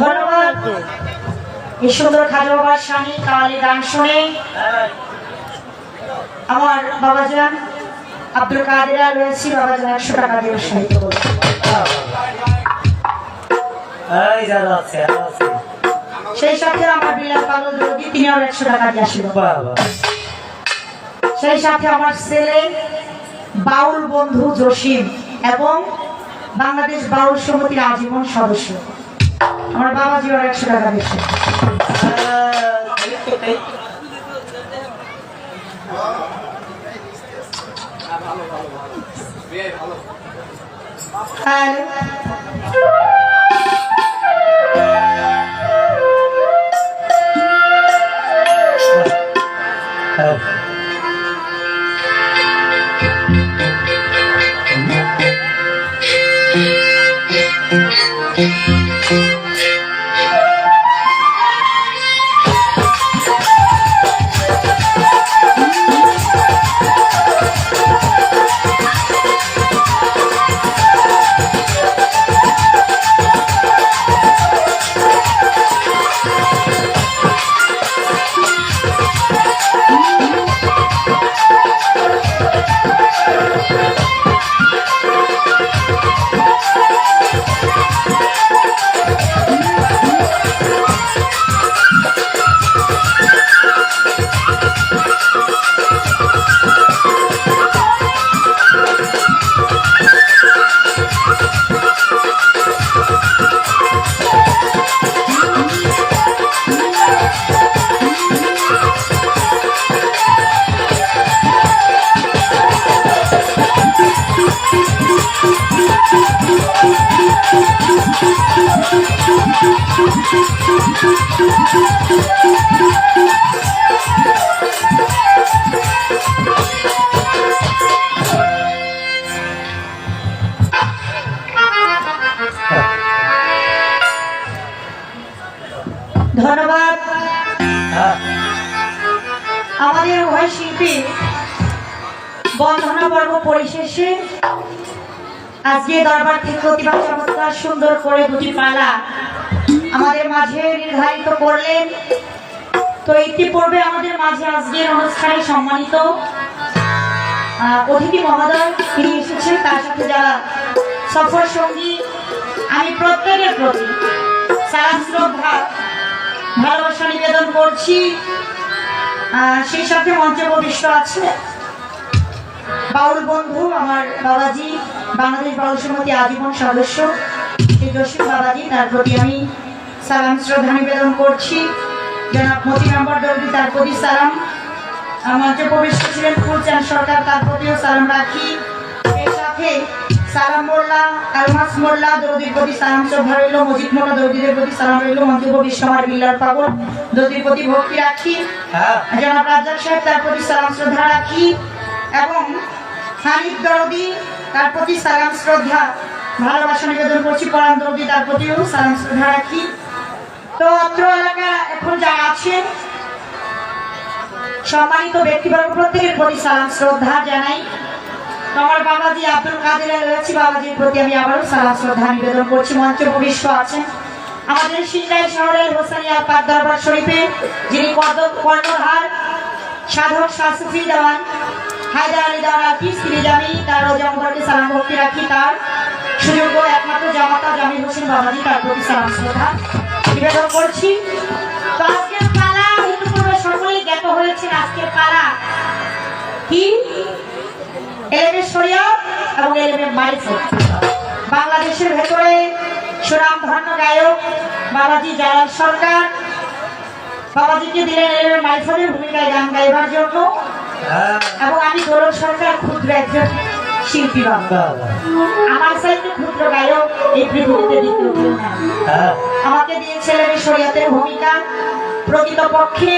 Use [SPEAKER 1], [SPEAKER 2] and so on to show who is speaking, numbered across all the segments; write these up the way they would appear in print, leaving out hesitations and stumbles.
[SPEAKER 1] ধন্যবাদ এই সুন্দর খাজা বাবার স্বামী কাওয়ালি গান শুনে আমার বাবাজান আব্দুল কাদের রয়েছে। বাবাজান 100 টাকা দিয়ে উৎসাহিত করুন। সেই সাথে আমার বিলাল পাগল দরদি তিনিও 100 টাকা দিয়ে আসলেন। সেই সাথে আমার ছেলে বাউল বন্ধু জসিম এবং বাংলাদেশ বাউল সমিতির আজীবন সদস্য আমার বাবাজি ওর 100 টাকা দিয়েছে। ধন্যবাদ আমাদের উভয় শিল্পী বন্ধনা পর্ব পরিশেষে আজকে দরবার থেকে অতিবা চমৎকার সুন্দর করে দুটি পালা আমাদের মাঝে নির্ধারিত করলেন। তো ইতিপূর্বে আমাদের মাঝে আজকের অনুষ্ঠানে সম্মানিত অতিথি মহোদয় তিনি এসেছেন, তার সাথে যারা সফর সঙ্গী, আমি প্রত্যেকের প্রতি সালাম শ্রদ্ধা ভালোবাসা নিবেদন করছি। সেই সাথে মঞ্চে উপবিষ্ট আছে বাউল বন্ধু আমার বাবাজি, বাংলাদেশ বাউল সমিতি আজীবন সদস্য শ্রী জসিম বাবাজি, তার প্রতি আমি সালাম শ্রদ্ধা নিবেদন করছি। জনাব মতি মেম্বার দরদি, তার প্রতি সালাম। মঞ্চে উপবিষ্ট ছিলেন ফুলচাঁদ সরকার, তার প্রতিও সালাম রাখি। সেই সাথে সালাম মোল্লা, আলমাস মোল্লা দরদির প্রতি সালাম শ্রদ্ধা রইল, মজিদ মোল্লা দরদিদের প্রতি সালাম রইল। মঞ্চে উপবিষ্ট আমার বিলাল পাগল দরদির প্রতি ভক্তি রাখি। জনাব রাজ্জাক সাহেব, তার প্রতি সালাম শ্রদ্ধা রাখি এবং হানিফ দরদি, তার প্রতি সালাম শ্রদ্ধা ভালোবাসা নিবেদন করছি। পরাণ দরদি, তার প্রতিও সালাম শ্রদ্ধা রাখি। তো অত্র এলাকা এখন যারা আছেন সম্মানিত ব্যক্তিবর্গ প্রত্যেকের প্রতি সালাম শ্রদ্ধা জানাই। আমার বাবাজি আব্দুল কাদের রয়েছে, বাবাজির প্রতি আমি আবারও সালাম শ্রদ্ধা নিবেদন করছি। মঞ্চে উপবিষ্ট আছেন আমাদের সিংড়াই শহরের হোসানিয়া পাক দরবার শরীফে যিনি কর্ণধার সাধক শাস্ত্রী দেওয়ান হায়দার আলী দেওয়ান আর্টিস, তিনি জানি তার রোজামুবারকে সালাম ভক্তি রাখি। তার সুযোগ্য একমাত্র জামাতা জামিল হোসেন বাবাজি, তার প্রতি সালাম শ্রদ্ধা নিবেদন করছি। তো আজকের পালা ইতিপূর্বে সকলেই জ্ঞাত হয়েছেন। আজকের পালা কি? এলএমএ শরিয়ত এবং এলএমএ মারিফত। বাংলাদেশের ভেতরে সুনামধন্য গায়ক বাবাজি জালাল সরকার বাবাজিকে দিলেন এলএমএ মারিফতের ভূমিকায় গান গাইবার জন্য, এবং আমি দৌলত সরকার ক্ষুদ্র একজন শিল্পী। আমার চাইতে ক্ষুদ্র গায়ক এই পৃথিবীতে দ্বিতীয় কেউ নাই। আমাকে দিয়েছিলেন শরীয়তের ভূমিকা। প্রকৃতপক্ষে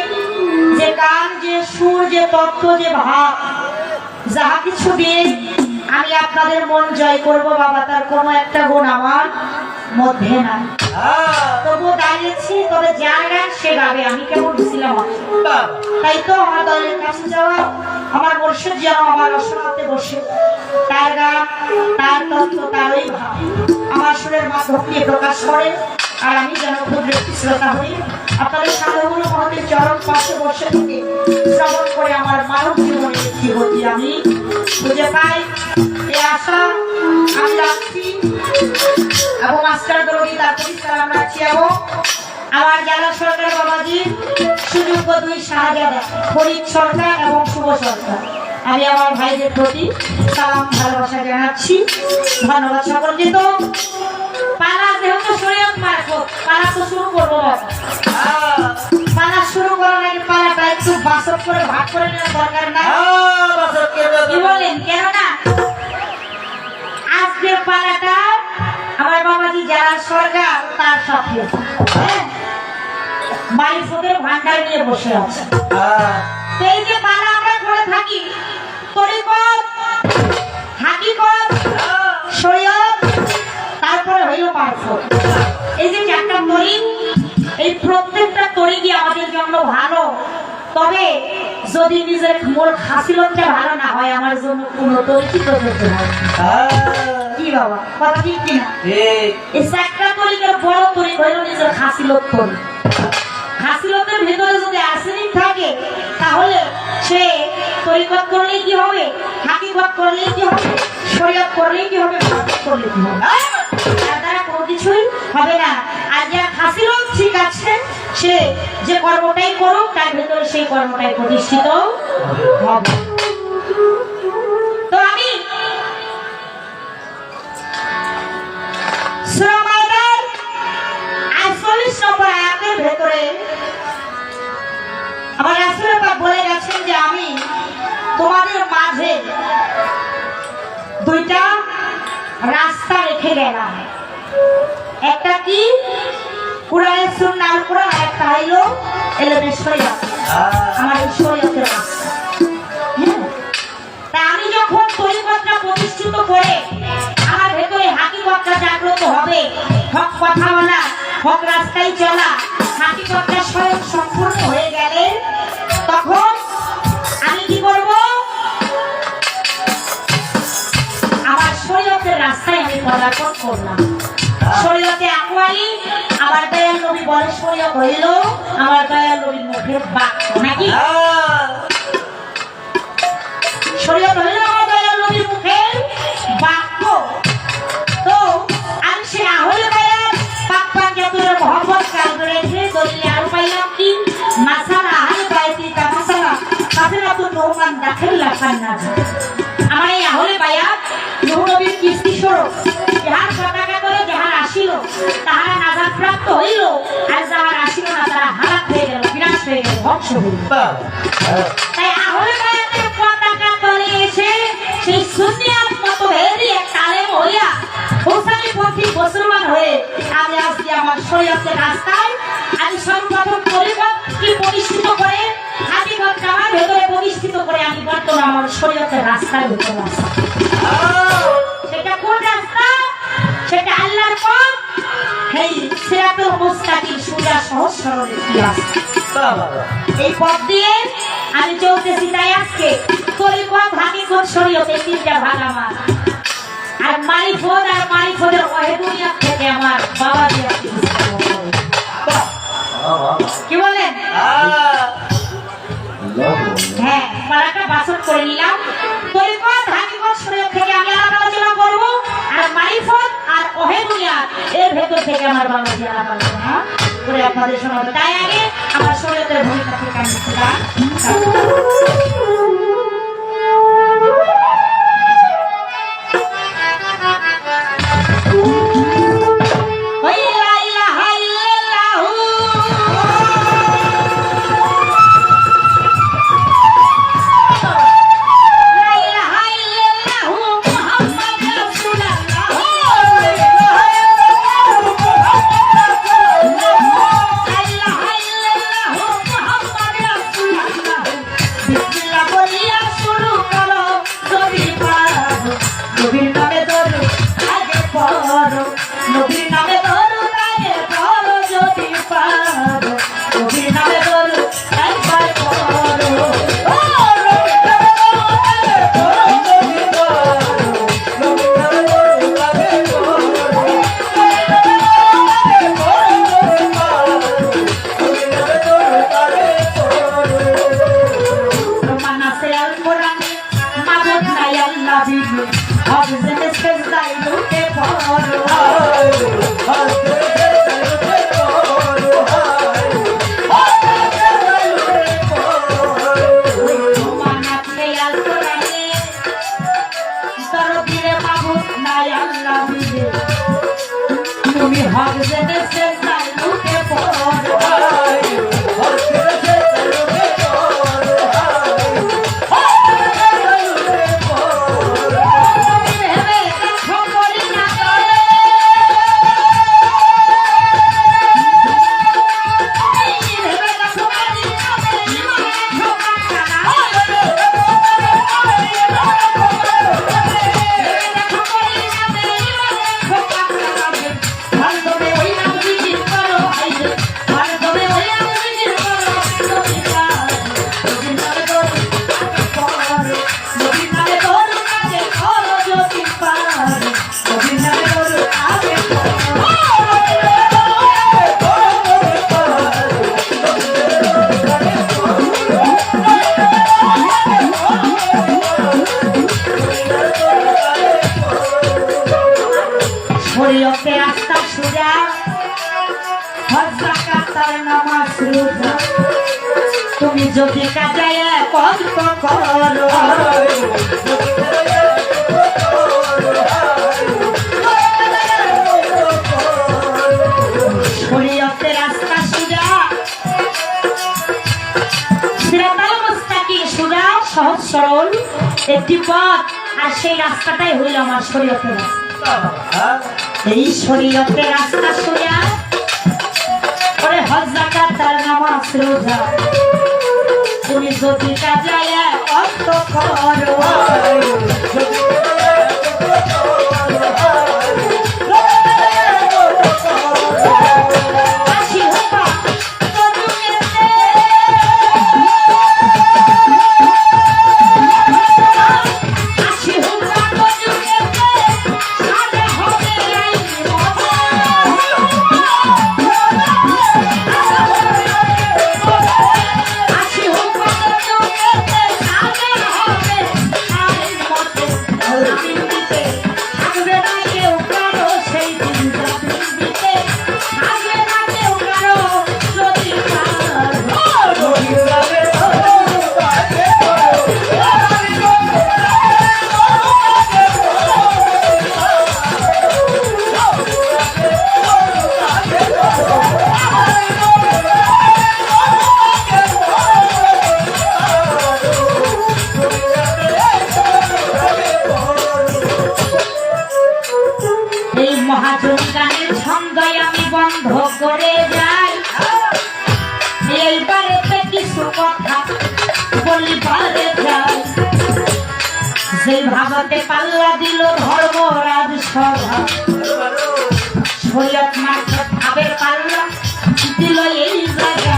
[SPEAKER 1] যে গান, যে সুর, যে তত্ত্ব, যে ভাব, যাহা কিছু দিয়ে আমি আপনাদের মন জয় করব বাবা, তার কোনো একটা গুণ আমার মধ্যে নাই। তবুও দাঁড়িয়েছি, তবে যার গান সে গাবে, আমি কেমন ছিলাম। তাই তো আমার দলের কাছে যাওয়া, আমার মুর্শিদ যেন আমার রসনাতে বসে তার গান, তার তত্ত্ব, তারই ভাব আমার সুরের মাধ্যম দিয়ে প্রকাশ করে। আর আমি যেন খুব একটি শ্রোতা হই, আপনাদের সাধুগুরু মহতের চরণ পাশে বসে থেকে শ্রবণ করে আমার মানব জীবনের একটি গতি আমি খুঁজে পাই। এ আশা আমি রাখছি এবং মাস্টার দলবি তার প্রতি সালাম রাখছি এবং আমার জেলা সরকার বাবাজির সুযোগ্য দুই শাহজাদা ফরিদ সরকার এবং শুভ সরকার, আমি আমার ভাইদের প্রতি সালাম ভালোবাসা জানাচ্ছি। ধন্যবাদ সকলকে। তো পালা যেহেতু শরীয়ত মারফত, পালা তো শুরু করবো। পালা শুরু করার আগে পালাটা একটু বাসক করে ভাগ করে নেওয়ার দরকার না, কি বলেন? কেননা আজকের পালাটা আমার বাবাজি যারা সরকার তার সাথে মাইফোদের ভান্ডার নিয়ে বসে আছে। এই যে পালা আমরা করে থাকি, তরিকত, হাকিকত, শরীয়ত, তারপরে হইল মারফত। এই যে চারটা তরিক, এই প্রত্যেকটা তরিকই আমাদের জন্য ভালো। তবে যদি নিজের মূল হাসিলতটা ভালো না হয়, আমার জন্য কোনো তরিকই প্রযোজ্য নয়। কি বাবা, কথা ঠিক কিনা? এই চারটা তরিকের বড় তরিক হইল নিজের হাসিলত তরিক। হাসিলতের ভিতরে যদি আর্সেনিক থাকে, তাহলে সে তরিকত করলে কি হবে, হাকিকত করলে কি হবে, শরীয়ত করলে কি হবে, মারফত করলে কি হবে? তার দ্বারা কোনো কিছুই হবে না। আর যার হাসিলত ঠিক আছে, সে যে কর্মটাই করুক তার ভিতরে সেই কর্মটাই প্রতিষ্ঠিত হবে। তো আমি সূরা মাইদার ৪৮ নম্বর আয়াতের ভেতরে আমার রাসূল পাক বলে গেছেন যে আমি তোমাদের মাঝে দুইটা রাস্তা রেখে গেলাম। একটা কি? কুরআনের সুন্নাহ আল কুরআন, একটা হইলো এলেমের শরীয়ত, আমার এই শরীয়তের রাস্তা। তা আমি যখন তরিকতটা প্রতিষ্ঠিত করে আমার ভেতরে হাকিকতটা জাগ্রত হবে, হক কথা বলা, হক রাস্তায় চলা, হাকিকতটা স্বয়ং সম্পূর্ণ হয়ে গেলে তখন আমি কি করব? আমার শরীয়তের রাস্তায় আমি পদার্পণ করলাম। শরীয়তে আকওয়ালি, আমার দয়াল নবী বলে শরীয়ত হইল আমার দয়াল নবীর মুখের বাক্য, নাকি? শরীয়ত হইল আমার দয়াল নবীর মুখের বাক্য। তো আমি সে আহলে বায়াত পাক পাঞ্জাতুরের মোহাম্মদ কালবে রেখে দলিলে আরো পাইলাম কি? মাসালা আহলে বায়াতি কা মাসালা কাফিরাতুন রহমান দাখিলা খান্নাজ। আমার এই আহলে বায়াত নূহ নবীর কীর্তি স্বরূপ, যাহার পতাকা করে যাহার আসিল তাহারা নাজাত প্রাপ্ত হইল, আর যাহার আসিল না তারা হালাক হয়ে গেল, বিনাশ হয়ে গেল, ধ্বংস হইল। তাই আহলে বায়াতের পতাকা তলে এসে সেই সুন্নিয়াত মতভেদী এক আলেম হইয়া হোসানি পন্থী মুসলমান হয়ে আমি আজকে আমার শরীয়তের রাস্তায় আমি সর্বপ্রথম তরিকতকে প্রতিষ্ঠিত করে, হাকিকতকে আমার ভেতরে প্রতিষ্ঠিত করে আমি বর্তমানে আমার শরীয়তের রাস্তায় ভেতরে আছি। সেটা কোন রাস্তা? সেটা আল্লাহর পথ, এই সিরাতুল মুস্তাকিম, সোজা সহজ সরল একটি রাস্তা। এই পথ দিয়ে আমি চলতেছি। তাই আজকে তরিকত, হাকিকত, শরীয়ত এই তিনটা ভাগ আমার। আর মারিফত আর মারিফতের ওয়াহিদুনিয়াত থেকে আমার বাবাজি আছে। কি বলেন? হ্যাঁ, পারাটা বাসন করে নিলাম। তরিকত, হাকিকত, শরীয়ত থেকে আমি আলোচনা করব, আর মারিফত আর ওয়াহিদুনিয়াত এর ভেতর থেকে আমার বাবাজি আলোচনা করে আপনাদের শোনাবো। তাই আগে আমার শরীয়তের ভূমিকা থেকে আমি শ্রদ্ধা তুমি যদি কাজায় কষ্ট করো শরীয়তের রাস্তা সোজা সিরাতাল মুস্তাকিম সোজা সহজ সরল একটি পথ আর সেই রাস্তাটাই হইল আমার শরীয়তের রাস্তা এই শরীয়তের রাস্তা সোজা ওরে হজ যাকাত আর নামাজ রোজা তুমি যদি কাজায় কষ্ট করো ভাগতে পাল্লা দিল ধর্মরাজ সভা শরীয়ত মারফত ভাবের পাল্লা দিল এই জায়গা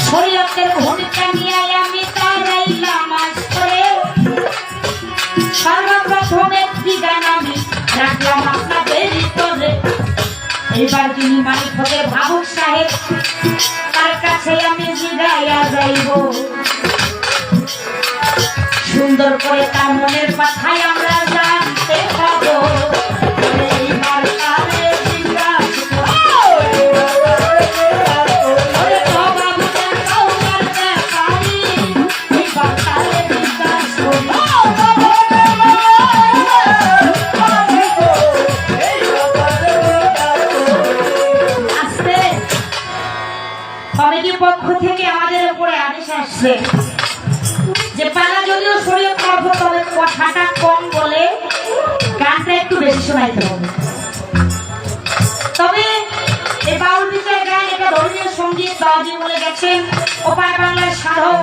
[SPEAKER 1] শরীয়তের ভূমিকা নিয়ে আমি তারাইলাম আসরে সর্বপ্রথম একটি গান আমি রাখলাম আপনাদের ভিতরে এবার যিনি মালিকের ভাবুক সাহেব তার কাছে আমি জিগাইয়া যাইব সুন্দর করে তার মনের কথাই আমরা জানতে পাবো কমিটির পক্ষ থেকে আমাদের উপরে আদেশ আসছে যে পালা যদিও শরীয়ত মারফত তবে কথাটা কম বলে গানটা একটু বেশি শোনাইতে হবে তবে এই বাউল বিচার গান এটা ধর্মীয় সঙ্গীত বাউজি বলে গেছেন ওপার বাংলার সাধক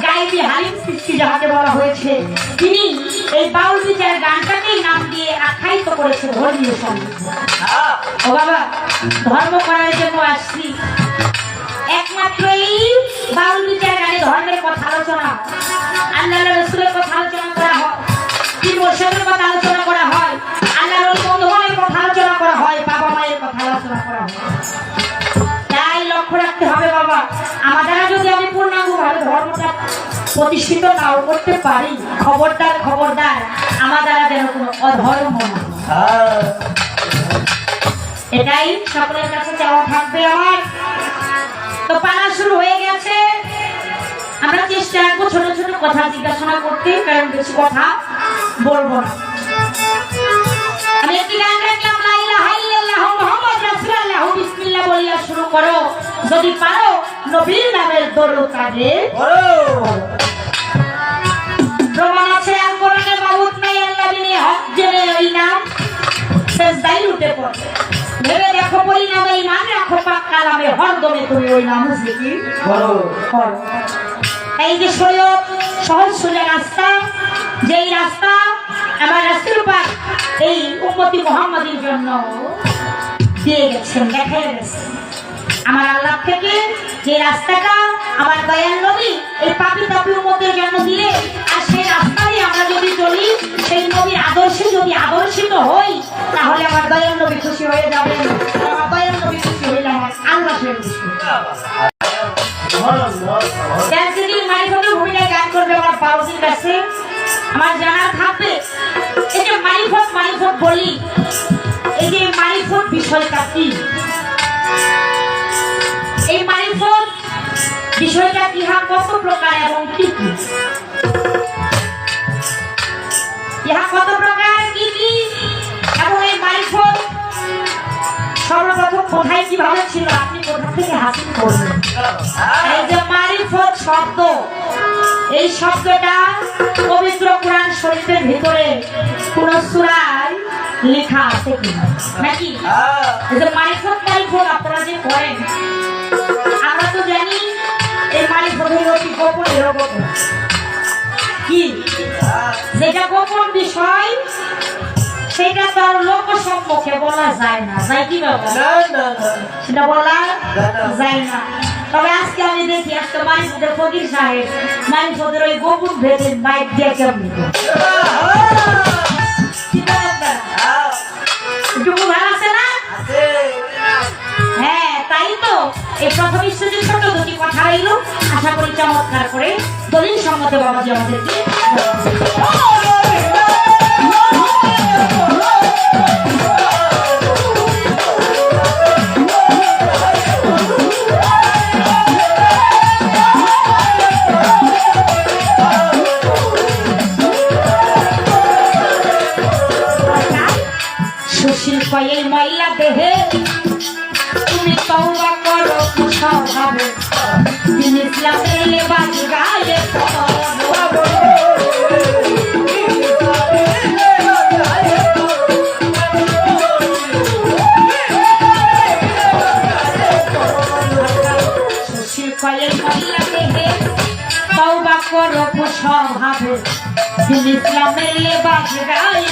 [SPEAKER 1] গাইবি হালিম সৃষ্টি যাহাকে বলা হয়েছে তিনি এই বাউল বিচার গানটাকেই নাম দিয়ে আখ্যায়িত করেছে ধর্মীয় সঙ্গীত ও বাবা ধর্ম করার জন্য আসছি একমাত্র এই বাউল বিচার গানে ধর্মের কথা আলোচনা আল্লাহ রাসূলের কথা আলোচনা করা হয় পীর মুর্শিদের কথা আলোচনা করা হয় আল্লাহর বন্ধুগণের কথা আলোচনা করা হয় বাবা মায়ের কথা আলোচনা করা হয় তাই লক্ষ্য রাখতে হবে বাবা আমাদের যদি আমি পূর্ণাঙ্গভাবে ধর্মটা প্রতিষ্ঠিত নাও করতে পারি খবরদার খবরদার আমাদের যেন কোনো অধর্ম না এটাই সকলের কাছে চাওয়া থাকবে আমার তো পালা শুরু হয়ে গেছে আমরা চেষ্টা করব ছোট ছোট কথা জিজ্ঞাসা করতে কারণ বেশি কথা বলবো না আমি একটি গান রাখলাম লা ইলাহা ইল্লাল্লাহ মুহাম্মদ রাসূলুল্লাহ বিসমিল্লাহ বলিয়া শুরু করো যদি পারো নবীর নামের দরুদ কাঁদে প্রমাণ আছে আল কোরআনে মাবুদ নাই আল্লাহ বিনে হক জেনে ওই নাম সেজদায় লুটে পড়ে ভেবে দেখো পরিণামে ঈমান রাখো পাক কালামে হরদমে তুমি ওই নাম জিকির করো এই যে শরীয়ত সহজ সোজা রাস্তা যেই রাস্তা আমার রাসূল পাক এই উম্মতি মুহাম্মাদের জন্য দিয়ে গেছেন দেখাই গেছেন আমার আল্লাহ থেকে যে রাস্তাটা আমার দয়াল নবী এই পাপী তাপী উম্মতের জন্য দিলে আর সেই রাস্তায় আমরা যদি চলি সেই নবীর আদর্শে যদি আদর্শিত হই তাহলে আমার দয়াল নবী খুশি হয়ে যাবেন আমার দয়াল নবী খুশি হইলে আমার আল্লাহ খুশি ভূমিকায় গান করবে আমার পাউজির কাছে আমার জানা থাকবে এই যে মারিফত মারিফত বলি এই যে মারিফত বিষয়টা কি এই মারিফত বিষয়টা ইহা কত প্রকার এবং কি কি, ইহা কত প্রকার কি কি, এবং এই মারিফত সর্বপ্রথম কোথায় কিভাবে ছিল, আপনি কোথা থেকে হাসিল করবেন? এই যে মারিফত শব্দ, এই শব্দটা পবিত্র কোরআন শরীফের ভিতরে কোন সূরায় লেখা আছে কি নাকি? এই যে মারিফত আপনারা যে করেন, আমরা তো জানি এই মারিফতের অতি গোপন এরকম কি, যেটা গোপন বিষয় সেটা তো আর লোক সম্মুখে বলা যায় না, যায় কি বাবা? সেটা বলা যায় না। তবে আজকে আমি দেখি আজকে মারিফতের ফকির সাহেব মারিফতের ওই গোপন ভেদে বাইক দিয়ে কেমন একটু ভালো আছে না? হ্যাঁ, তাই তো এই প্রথম স্টেজে ছোট দুটি কথা রইল, আশা করি চমৎকার করে দলিল সম্মতে বাবাজি আমাদেরকে সুশীল কয়ে মহিলা দেহে তুমি তওবা করো স্বভাবে, দিন ইসলামের লেবাস গায়ে সুশীল কয়ে মহিলা দেহে তওবা করো স্বভাবে, দিন ইসলামের লেবাস গায়ে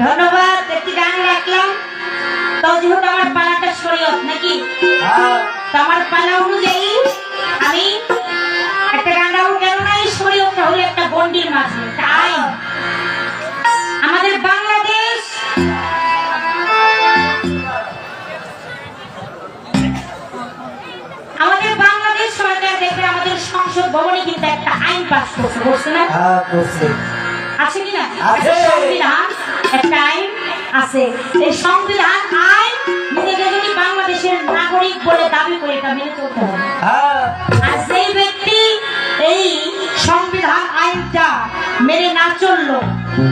[SPEAKER 1] ধন্যবাদ। একটি গান রাখলাম তো, যেহেতু আমার পালাটা শরীয়ত নাকি, তো আমার পালা অনুযায়ী আমি একটা গান রাখবো। কেননা এই শরীয়তটা হলো একটা গণ্ডির মাঝে একটা আইন। আমাদের বাংলাদেশ সরকার দেখে আমাদের সংসদ ভবনে কিন্তু একটা আইন পাস করছে, বলছে না? আছে কিনা? সংবিধান একটা আইন আছে। এই সংবিধান আইন নিজেকে যদি বাংলাদেশের নাগরিক বলে দাবি করে এটা মেনে চলতে হবে। আর সেই ব্যক্তি এই সংবিধান আইনটা মেনে না চললো,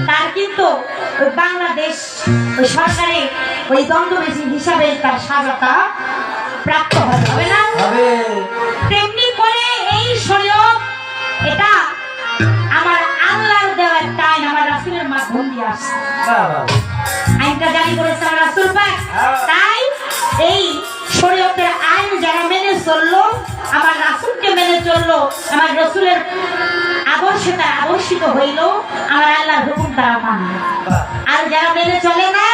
[SPEAKER 1] তার কিন্তু বাংলাদেশ সরকারের ওই দণ্ডবিধি হিসাবে তার সাজাটা প্রাপ্ত হবে না? তেমনি করে এই শরীয়ত এটা আমার আল্লাহর দেওয়া একটা আইন, আমার রাসূলের মাধ্যম দিয়ে আসছে। আইনটা জারি করেছে আমার রাসূল পাক। তাই এই শরীয়তের আইন যারা মেনে চললো, আমার রাসূলকে মেনে চললো, আমার রাসূলের আদর্শে তারা আদর্শিত হইল, আমার আল্লাহর হুকুম তারা মানবে, আর যারা মেনে চলে না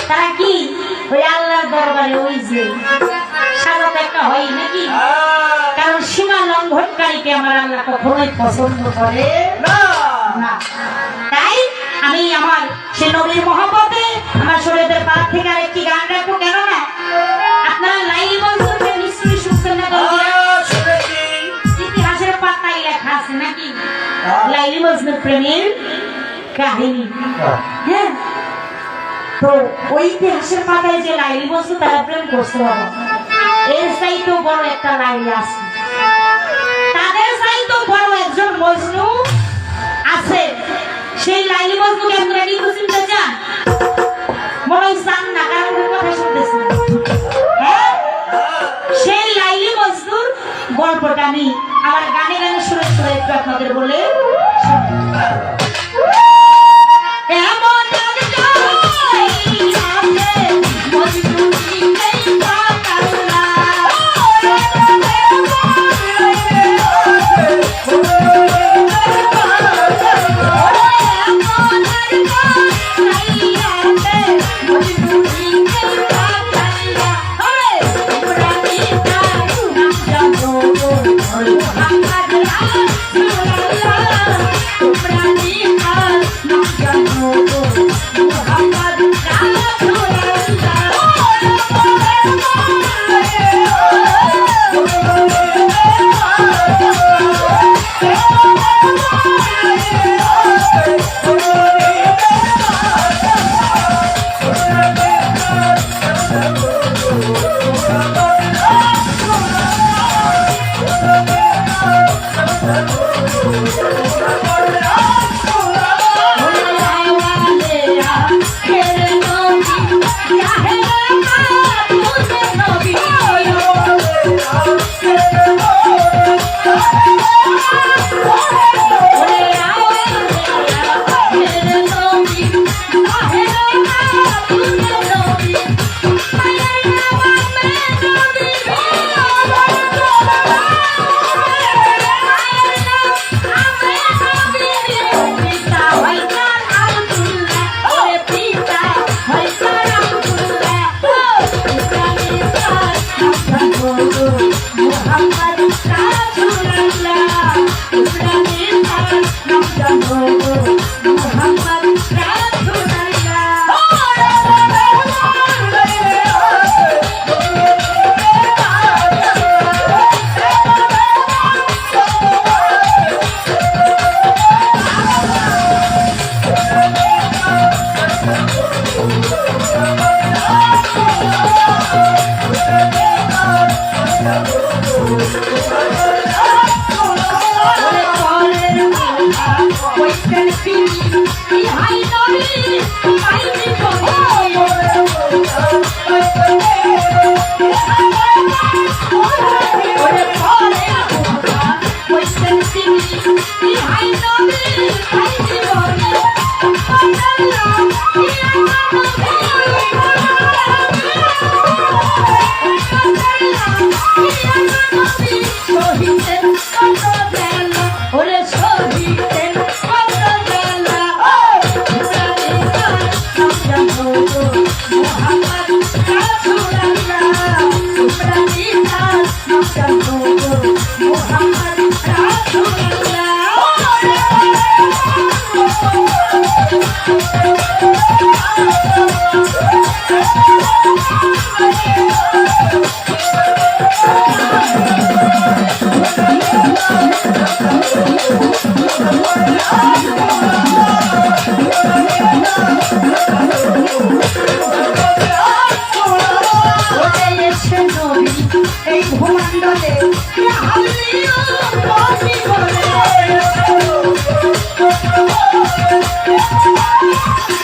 [SPEAKER 1] তারা কি ওই আল্লাহর দরবারে ওই যে সাজাত একটা হয় নাকি, কারণ সীমা লঙ্ঘনকারীকে আমার আল্লাহ কখনোই পছন্দ করে না। তাই আমি আমার সে নবীর মহব্বতে আমার শরীরের পাড়া থেকে আরেকটি গান রাখবো, কেন না আপনারা লাইলি মজনুকে নিশ্চয়ই শুনছেন না, ইতিহাসের পাতায় লেখা আছে নাকি লাইলি মজনুর প্রেমের কাহিনী। হ্যাঁ, তো ওই ইতিহাসের পাতায় যে লাইলি মজনু তারা প্রেম করছে বাবা, এর চাইতেও বড় একটা লাইলি আছে, তাদের চাইতেও বড় একজন মজনু আছে। সেই লাইলি মজনুকে আপনারা কি চিনতে চান? মনে হয় চান না, কারণ কথা শুনতেছেন। হ্যাঁ, সেই লাইলি মজনুর গল্পটা আমি আমার গানে গানে সুরে সুরে একটু আপনাদের বলে
[SPEAKER 2] Thank you.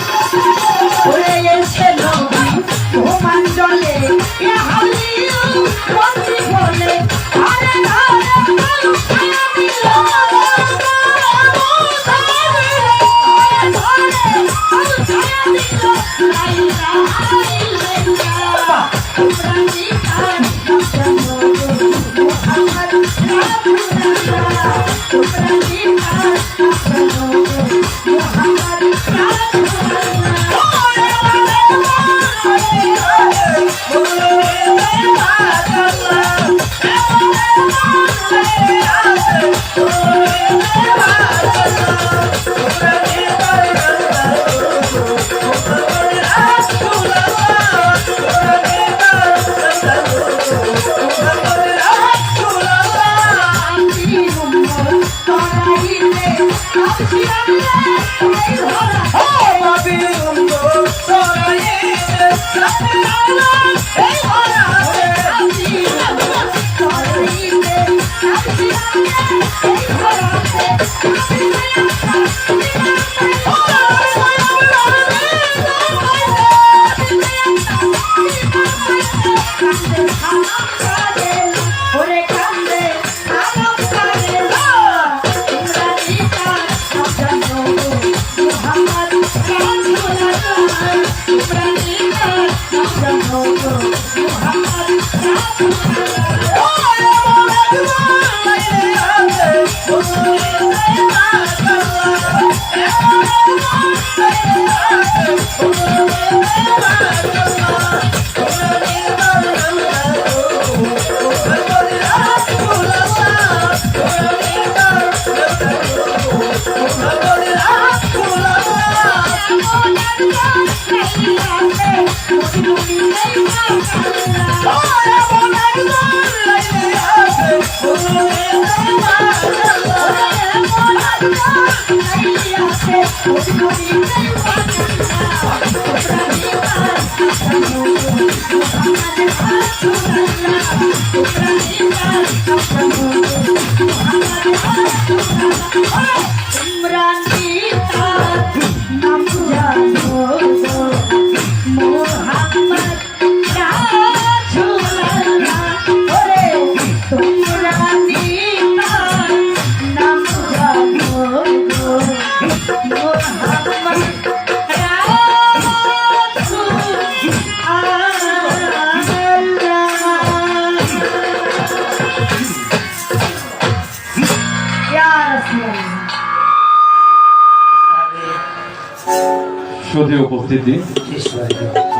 [SPEAKER 2] সুধী উপস্থিতি,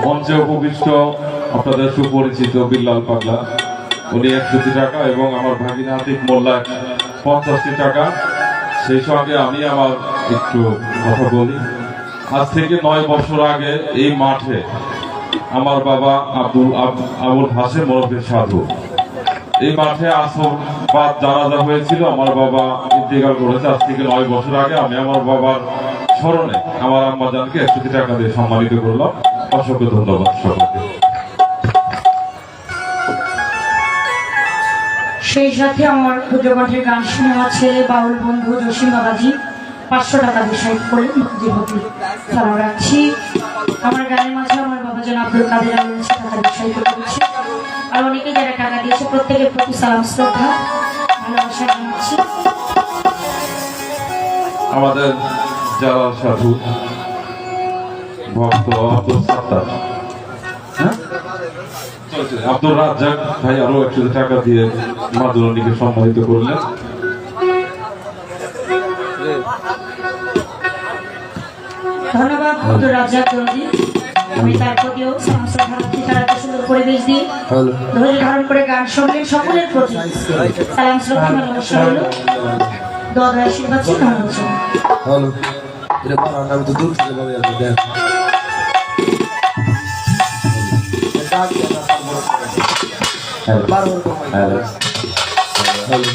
[SPEAKER 2] মঞ্চে উপবিষ্ট আপনাদের সুপরিচিত বিল্লাল পাগলা, উনি 100 টাকা এবং আমার ভাগিনা আতিক মোল্লা 50 টাকা। সেই সঙ্গে আমি আমার একটু কথা বলি। আজ থেকে 9 বছর আগে এই মাঠে আমার বাবা আবুল হাশেম ওরফে সাধু, এই মাঠে আসরবাদ জানাজা হয়েছিল। আমার বাবা ইন্তেকাল করেছে আজ থেকে 9 বছর আগে। আমি আমার বাবার স্মরণে আমার আম্মাজানকে 100 টাকা দিয়ে সম্মানিত করলাম। অসংখ্য ধন্যবাদ সকলকে।
[SPEAKER 1] সেই সাথে আমার পুজোপাঠের গান শুনে আমার ছেলে বাউল বন্ধু জসিম বাবাজি 500 টাকা দিয়ে সাহিত্য করলেন। ভক্তি সালাম রাখছি। আমার গানের মাঝে আমার বাবা যেন আব্দুল কাদের টাকা দিয়ে সাহিত্য করেছে, আর অনেকে যারা টাকা দিয়েছে প্রত্যেকের প্রতি সালাম শ্রদ্ধা ভালোবাসা জানাচ্ছি।
[SPEAKER 2] আমাদের যারা সাধু ভক্ত আব্দুল সাত্তার, আব্দুল রাজ্জাক ভাই আরো 100 টাকা দিয়ে মাদুরানীকে সম্মানিত করলেন।
[SPEAKER 1] ধন্যবাদ আব্দুল রাজ্জাক দর্জি। আমি তার প্রতিও সালাম শ্রদ্ধা রাখছি। তারা এত সুন্দর পরিবেশ দিয়ে ধৈর্য ধারণ করে গান শুনলেন। সকলের প্রতি সালাম শ্রদ্ধা ভালোবাসা হল। দোয়া আশীর্বাদ ছিল।
[SPEAKER 3] হ্যালো, এটা বানান আমি তো দূর থেকে ভাবে আমি দেখ বারবার কমাই। Hello hello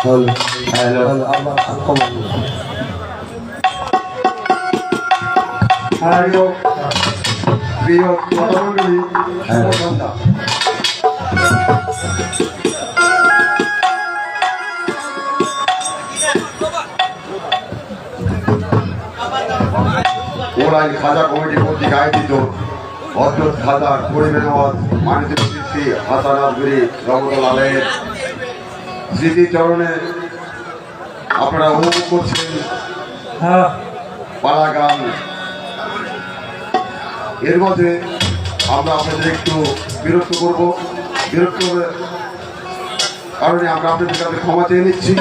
[SPEAKER 3] hello hello hello আবার কমাই।
[SPEAKER 4] হ্যালো প্রিয় মণ্ডলী, শুভ সন্ধ্যা। ওরাই খাজা কমিটি কর্তৃক আয়োজিত হযরত খাজা করিম নওয়াজ মানিত শ্রী হাসান আজমিরি রহমতুল্লাহ আলাইহির স্মৃতিচরণে আপনারা উপভোগ করছেন পালা গান। এর মধ্যে আমরা আপনাদের একটু বিরক্ত করব, বিরক্ত কারণে আমরা আপনাদের কাছে ক্ষমা চেয়ে নিচ্ছি।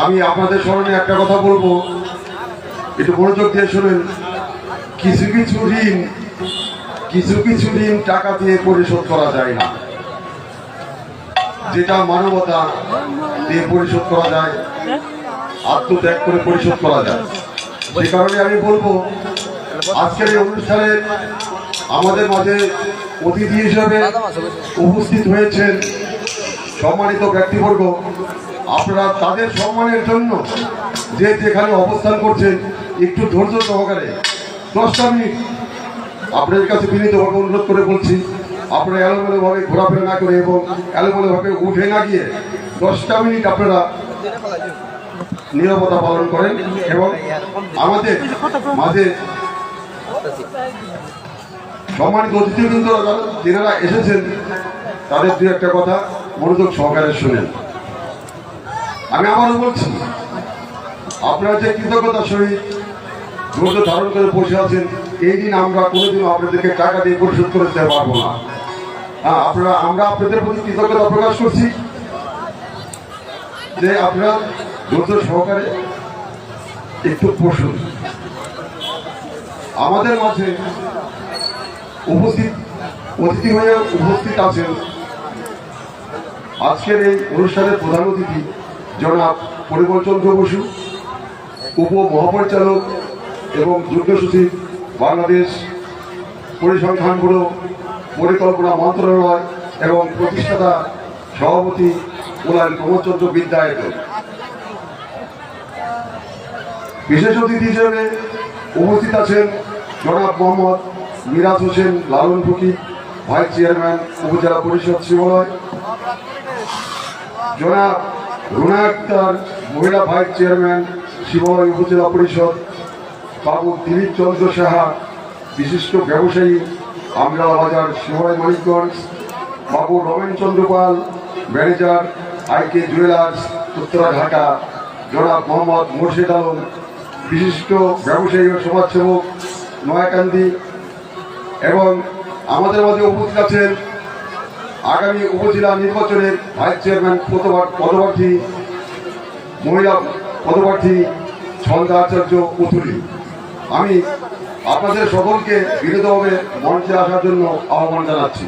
[SPEAKER 4] আমি আপনাদের স্মরণে একটা কথা বলবো, একটু মনোযোগ দিয়ে শুনেন। কিছু কিছু ঋণ টাকা দিয়ে পরিশোধ করা যায় না, যেটা মানবতা দিয়ে পরিশোধ করা যায়, আত্মত্যাগ করে পরিশোধ করা যায়। সে কারণে আমি বলবো, আজকের এই অনুষ্ঠানে আমাদের মাঝে অতিথি হিসেবে উপস্থিত হয়েছেন সম্মানিত ব্যক্তিবর্গ। আপনারা তাদের সম্মানের জন্য যে যেখানে অবস্থান করছেন একটু ধৈর্য সহকারে 10টা মিনিট আপনাদের কাছে বিনীতভাবে অনুরোধ করে বলছি, আপনারা এলোমেলোভাবে ঘোরাফেরা না করে এবং এলোমেলোভাবে উঠে না গিয়ে 10টা মিনিট আপনারা নীরবতা পালন করেন এবং আমাদের মাঝে সম্মানিত অতিথিবৃন্দ যারা এসেছেন তাদের দু একটা কথা মনোযোগ সহকারে শুনেন। আমি আবারও বলছি, আপনারা যে কৃতজ্ঞতার সহিত ধৈর্য ধারণ করে বসে আছেন, এই দিন আমরা কোনোদিনও আপনাদেরকে টাকা দিয়ে পরিশোধ করে দিতে পারবো না। হ্যাঁ, আমরা আপনাদের প্রতি কৃতজ্ঞতা প্রকাশ করছি যে আপনারা ধৈর্য সহকারে একটু বসুন। আমাদের মাঝে অতিথি হয়ে উপস্থিত আছেন আজকের এই অনুষ্ঠানের প্রধান অতিথি জনাব পরিমল চন্দ্র বসু, উপ মহাপরিচালক এবং যুগ্ম সচিব, বাংলাদেশ পরিসংখ্যান ব্যুরো, পরিকল্পনা মন্ত্রণালয় এবং প্রতিষ্ঠাতা সভাপতি উলাল প্রমোদচন্দ্র বিদ্যায়তন। বিশেষ অতিথি হিসেবে উপস্থিত আছেন জনাব মোহাম্মদ মিরাজ হোসেন লালন ফকির, ভাইস চেয়ারম্যান উপজেলা পরিষদ শিবালয়, জনাব রুনা আক্তার, মহিলা ভাইস চেয়ারম্যান শিবালয় উপজেলা পরিষদ, বাবু দিলীপ চন্দ্র সাহা, বিশিষ্ট ব্যবসায়ী, আমরালা বাজার, শিবালয় মানিকগঞ্জ, বাবু রমেন চন্দ্র পাল, ম্যানেজার, আইকে জুয়েলার্স, উত্তরা ঢাকা, জনাব মোহাম্মদ মুর্শিদ আলম, বিশিষ্ট ব্যবসায়ী ও সমাজসেবক, নয়াকান্দি। এবং আমাদের মাঝে উপস্থিত আছেন আগামী উপজেলা নির্বাচনের ভাইস চেয়ারম্যান পদপ্রার্থী, মহিলা পদপ্রার্থী ছন্দা আচার্য পুতুলি। আমি আপনাদের সকলকে বিনীতভাবে মঞ্চে আসার জন্য আহ্বান জানাচ্ছি।